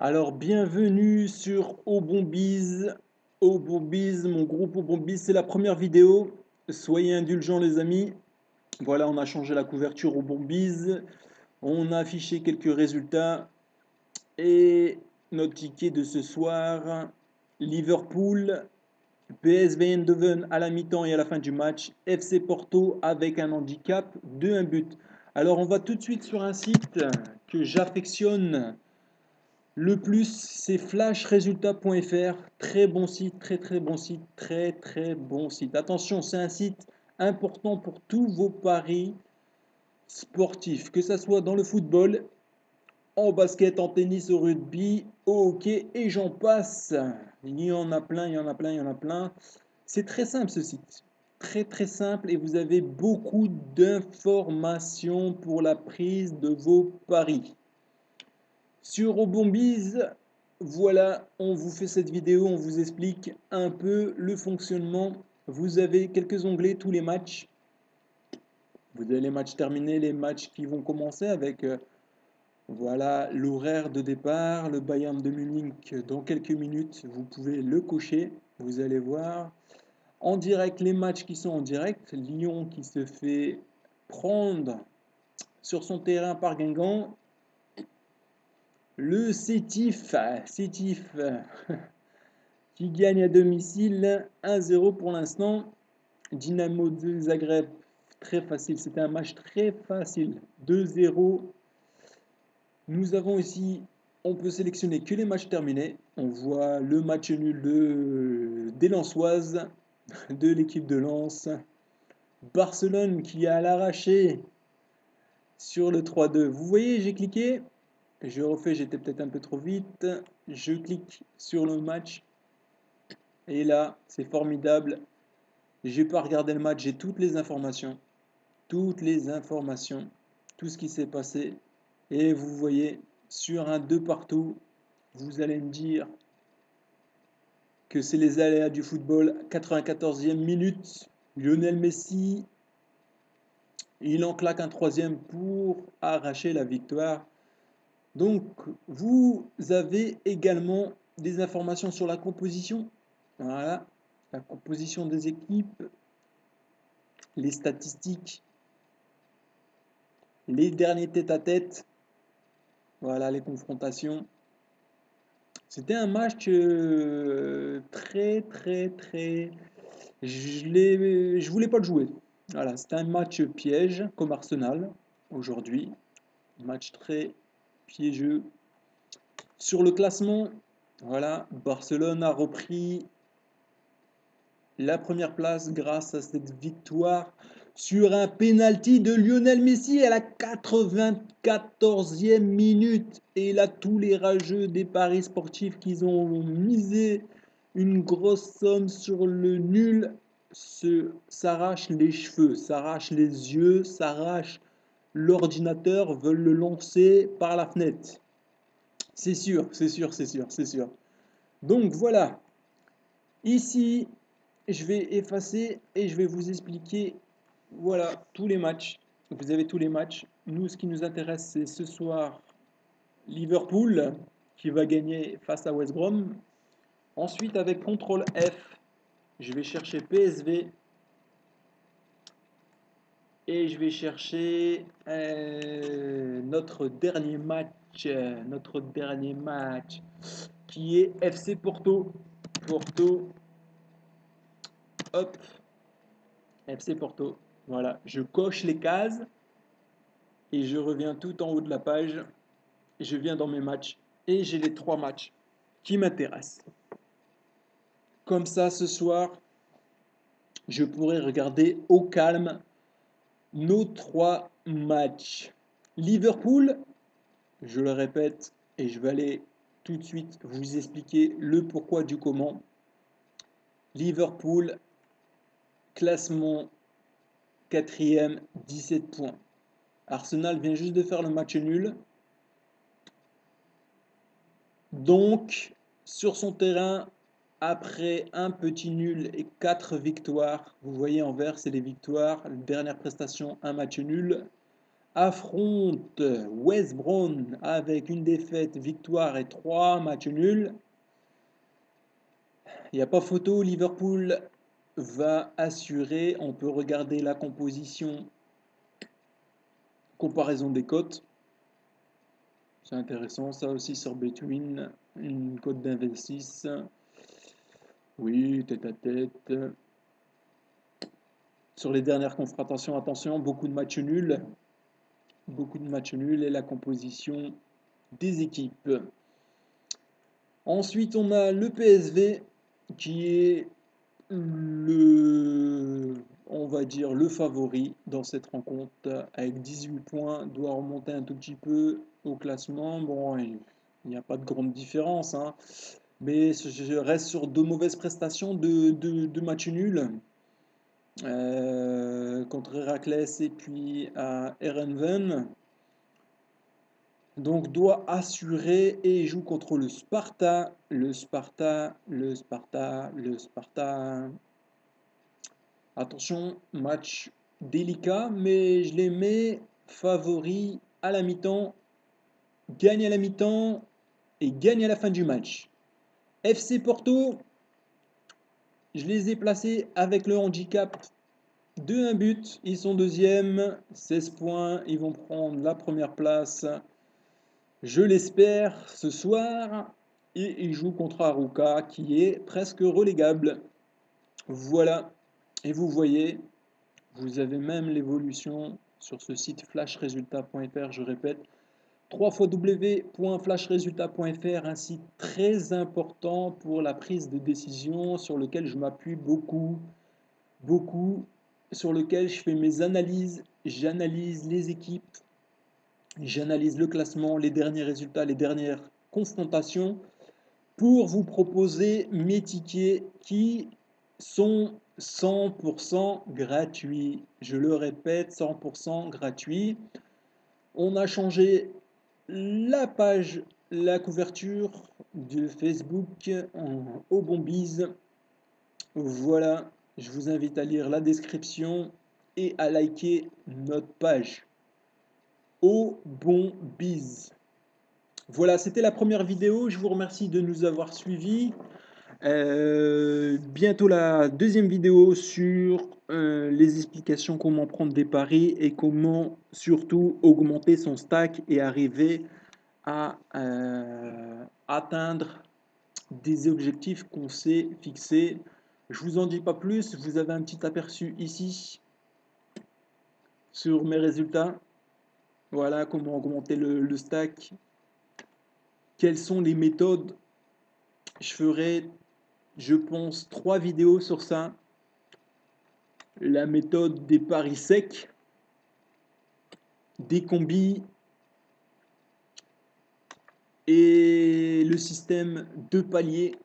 Alors, bienvenue sur Obombiz. Obombiz, mon groupe Obombiz, c'est la première vidéo. Soyez indulgents, les amis. Voilà, on a changé la couverture Obombiz. On a affiché quelques résultats. Et notre ticket de ce soir, Liverpool, PSV Eindhoven à la mi-temps et à la fin du match, FC Porto avec un handicap de 1 but. Alors, on va tout de suite sur un site que j'affectionne le plus, c'est flashresultat.fr. Très bon site, très bon site, très bon site. Attention, c'est un site important pour tous vos paris sportifs, que ce soit dans le football, en basket, en tennis, au rugby, au hockey et j'en passe. Il y en a plein, il y en a plein, il y en a plein. C'est très simple ce site. Très simple et vous avez beaucoup d'informations pour la prise de vos paris. Sur Obombiz, voilà, on vous fait cette vidéo, on vous explique un peu le fonctionnement. Vous avez quelques onglets, tous les matchs. Vous avez les matchs terminés, les matchs qui vont commencer avec voilà l'horaire de départ, le Bayern de Munich dans quelques minutes. Vous pouvez le cocher, vous allez voir. En direct, les matchs qui sont en direct. Lyon qui se fait prendre sur son terrain par Guingamp. Le Sétif qui gagne à domicile 1-0 pour l'instant. Dynamo de Zagreb, très facile, c'était un match très facile, 2-0. Nous avons ici, on peut sélectionner que les matchs terminés. On voit le match nul des Lensoises, de l'équipe de Lens. Barcelone qui a à l'arraché sur le 3-2. Vous voyez, j'ai cliqué, je refais, j'étais peut-être un peu trop vite. Je clique sur le match. Et là, c'est formidable. J'ai pas regardé le match, j'ai toutes les informations. Toutes les informations. Tout ce qui s'est passé. Et vous voyez, sur un 2 partout, vous allez me dire que c'est les aléas du football. 94e minute, Lionel Messi, il en claque un troisième pour arracher la victoire. Donc, vous avez également des informations sur la composition. Voilà, la composition des équipes, les statistiques, les derniers tête-à-tête, voilà les confrontations. C'était un match très. Je voulais pas le jouer. Voilà, c'était un match piège comme Arsenal aujourd'hui. Match très piégeux. Sur le classement, voilà, Barcelone a repris la première place grâce à cette victoire sur un penalty de Lionel Messi à la 94e minute. Et là, tous les rageux des paris sportifs qui ont misé une grosse somme sur le nul s'arrachent les cheveux, s'arrachent les yeux, s'arrachent l'ordinateur, veulent le lancer par la fenêtre. C'est sûr, c'est sûr, c'est sûr, c'est sûr. Donc voilà, ici, je vais effacer et je vais vous expliquer, voilà, tous les matchs. Vous avez tous les matchs. Nous, ce qui nous intéresse, c'est ce soir Liverpool qui va gagner face à West Brom. Ensuite, avec CTRL F, je vais chercher PSV et je vais chercher notre dernier match qui est FC Porto. Porto, hop, FC Porto. Voilà, je coche les cases et je reviens tout en haut de la page. Je viens dans mes matchs et j'ai les 3 matchs qui m'intéressent. Comme ça, ce soir, je pourrai regarder au calme nos 3 matchs. Liverpool, je le répète, et je vais aller tout de suite vous expliquer le pourquoi du comment. Liverpool, classement 4e, 17 points. Arsenal vient juste de faire le match nul. Donc, sur son terrain, après un petit nul et 4 victoires, vous voyez en vert, c'est les victoires. Dernière prestation, un match nul. affronte West Brom avec une défaite, victoire et 3 matchs nuls. Il n'y a pas photo, Liverpool va assurer. On peut regarder la composition, comparaison des cotes. C'est intéressant, ça aussi sur Between, une cote d'Investis. Oui, tête à tête. Sur les dernières confrontations, attention, beaucoup de matchs nuls. Beaucoup de matchs nuls et la composition des équipes. Ensuite, on a le PSV qui est on va dire, le favori dans cette rencontre avec 18 points, doit remonter un tout petit peu au classement. Bon, il n'y a pas de grande différence, hein, mais je reste sur deux mauvaises prestations de matchs nuls contre Heracles et puis à Erenven. Donc doit assurer et joue contre le Sparta, le Sparta, le Sparta, le Sparta. Attention, match délicat, mais je les mets favoris à la mi-temps, gagne à la mi-temps et gagne à la fin du match. FC Porto, je les ai placés avec le handicap de 1 but. Ils sont deuxième, 16 points, ils vont prendre la première place. Je l'espère ce soir. Et ils jouent contre Arouca qui est presque relégable. Voilà. Et vous voyez, vous avez même l'évolution sur ce site flashresultat.fr, je répète, www.flashresultat.fr, un site très important pour la prise de décision sur lequel je m'appuie beaucoup, sur lequel je fais mes analyses, j'analyse les équipes, j'analyse le classement, les derniers résultats, les dernières confrontations pour vous proposer mes tickets qui sont 100% gratuits. Je le répète, 100% gratuits. On a changé la page, la couverture de Facebook au Bombies. Voilà, je vous invite à lire la description et à liker notre page au Bombies. Voilà, c'était la première vidéo. Je vous remercie de nous avoir suivis. Bientôt la deuxième vidéo sur les explications comment prendre des paris et comment surtout augmenter son stack et arriver à atteindre des objectifs qu'on s'est fixés. Je vous en dis pas plus, vous avez un petit aperçu ici sur mes résultats. Voilà comment augmenter le stack. Quelles sont les méthodes? Je ferai, je pense, 3 vidéos sur ça. La méthode des paris secs, des combis et le système de paliers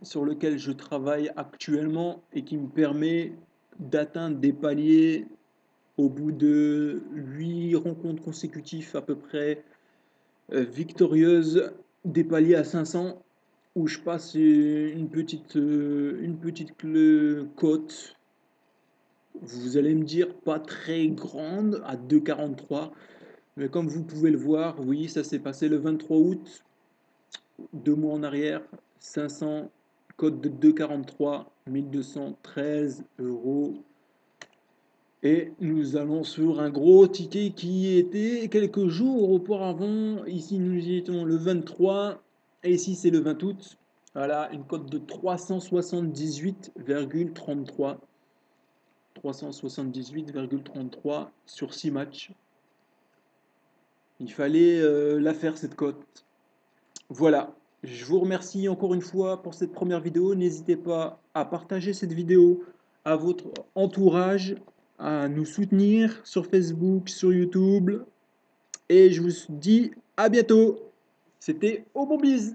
sur lequel je travaille actuellement et qui me permet d'atteindre des paliers au bout de 8 rencontres consécutives à peu près victorieuses, des paliers à 500 où je passe une petite cote. Vous allez me dire pas très grande à 2,43, mais comme vous pouvez le voir, oui, ça s'est passé le 23 août, 2 mois en arrière, 500, cote de 2,43, 1213 €. Et nous allons sur un gros ticket qui était quelques jours auparavant. Ici, nous y étions le 23 et ici, c'est le 20 août. Voilà, une cote de 378,33. 378,33 sur 6 matchs. Il fallait la faire cette cote. Voilà, je vous remercie encore une fois pour cette première vidéo. N'hésitez pas à partager cette vidéo à votre entourage, à nous soutenir sur Facebook, sur YouTube. Et je vous dis à bientôt. C'était Au Bombies.